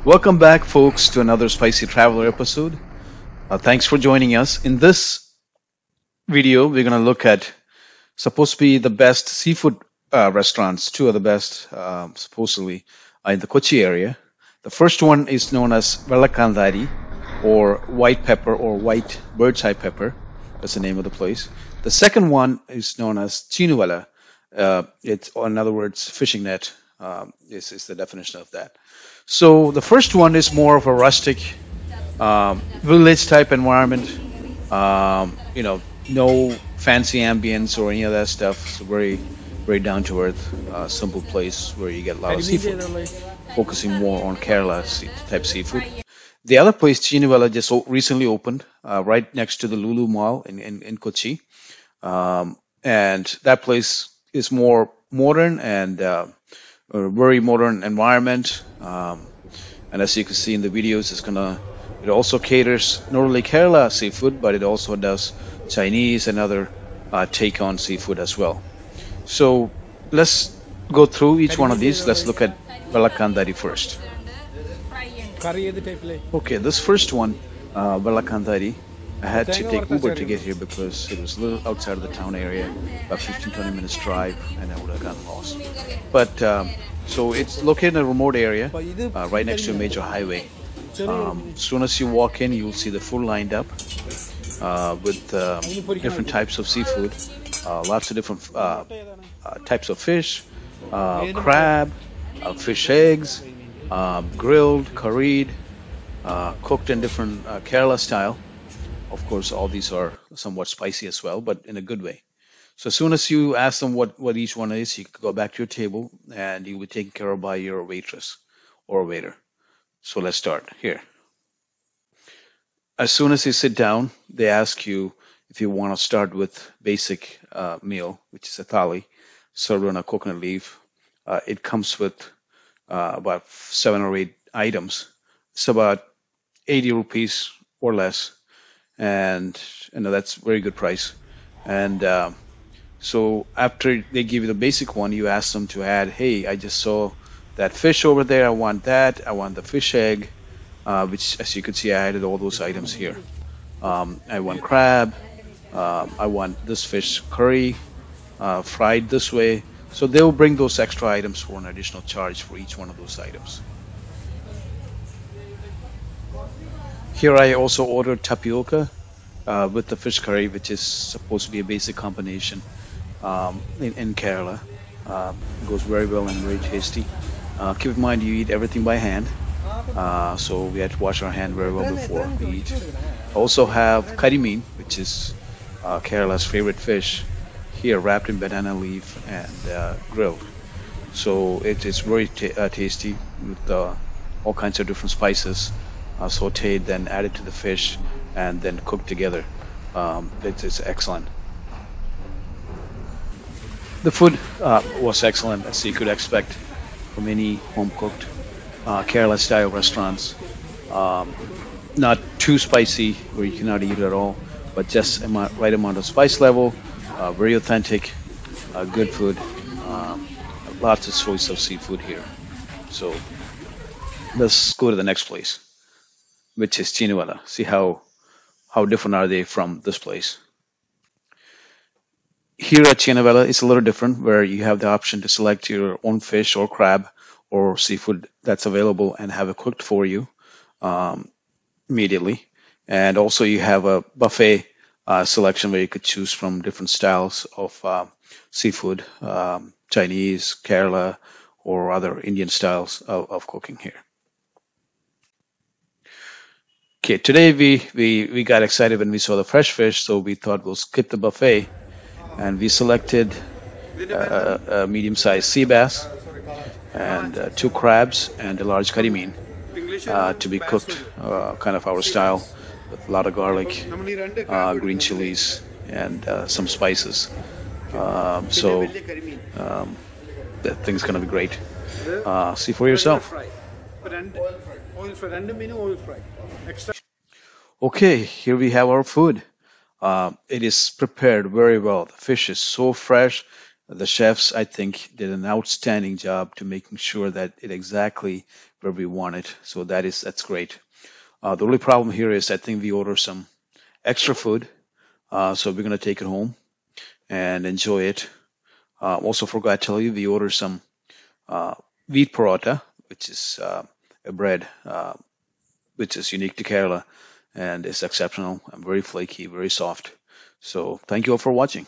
Welcome back, folks, to another Spicy Traveler episode. Thanks for joining us. In this video, we're going to look at supposed to be the best seafood restaurants. Two of the best, supposedly, in the Kochi area. The first one is known as Velakandari, or white pepper, or white bird's eye pepper. That's the name of the place. The second one is known as Chinuvela. Or in other words, fishing net. Is the definition of that. So the first one is more of a rustic village type environment. No fancy ambience or any of that stuff. It's a very, very down to earth, simple place where you get a lot of seafood, focusing more on Kerala type seafood. The other place, Chinuvela, just recently opened right next to the Lulu Mall in Kochi. And that place is more modern and a very modern environment. And as you can see in the videos, it also caters not only Kerala seafood, but it also does Chinese and other take on seafood as well. So let's go through each one of these. Let's look at Velakandari first. Okay, this first one, Velakandari, I had to take Uber to get here because it was a little outside of the town area, about 15-20 minutes drive, and I would have gotten lost. But so it's located in a remote area, right next to a major highway. As soon as you walk in, you'll see the food lined up with different types of seafood, lots of different types of fish, crab, fish eggs, grilled, curried, cooked in different Kerala style. Of course, all these are somewhat spicy as well, but in a good way. So as soon as you ask them what each one is, you can go back to your table and you'll be taken care of by your waitress or waiter. So let's start here. As soon as you sit down, they ask you if you want to start with basic meal, which is a thali, served on a coconut leaf. It comes with about 7 or 8 items. It's about 80 rupees or less. And that's a very good price. And so after they give you the basic one, you ask them to add, hey, I just saw that fish over there. I want that. I want the fish egg, which, as you can see, I added all those items here. I want crab. I want this fish curry, fried this way. So they'll bring those extra items for an additional charge for each one of those items. Here I also ordered tapioca with the fish curry, which is supposed to be a basic combination in Kerala. It goes very well and very tasty. Keep in mind you eat everything by hand, so we had to wash our hand very well before we eat. I also have karimean, which is Kerala's favorite fish, here wrapped in banana leaf and grilled. So it's very tasty with all kinds of different spices. Sauteed, then added to the fish, and then cooked together. It's excellent. The food was excellent, as you could expect from any home-cooked Kerala-style restaurants. Not too spicy, where you cannot eat it at all, but just right amount of spice level. Very authentic, good food. Lots of choice of seafood here. So let's go to the next place, which is Chinuvela. See how different are they from this place. Here at Chinuvela, it's a little different, where you have the option to select your own fish or crab or seafood that's available and have it cooked for you immediately. And also you have a buffet selection where you could choose from different styles of seafood, Chinese, Kerala, or other Indian styles of cooking here. Okay, today we got excited when we saw the fresh fish, so we thought we'll skip the buffet, and we selected a medium-sized sea bass and 2 crabs and a large karimean to be cooked kind of our style, with a lot of garlic, green chilies, and some spices. So that thing's gonna be great. See for yourself. Okay, here we have our food. It is prepared very well. The fish is so fresh The chefs, I think, did an outstanding job to making sure that it exactly where we want it. So that's great. The only problem here is I think we order some extra food, so we're gonna take it home and enjoy it. Also forgot to tell you we ordered some uh, wheat paratha, which is a bread which is unique to Kerala and is exceptional and very flaky, very soft. So thank you all for watching.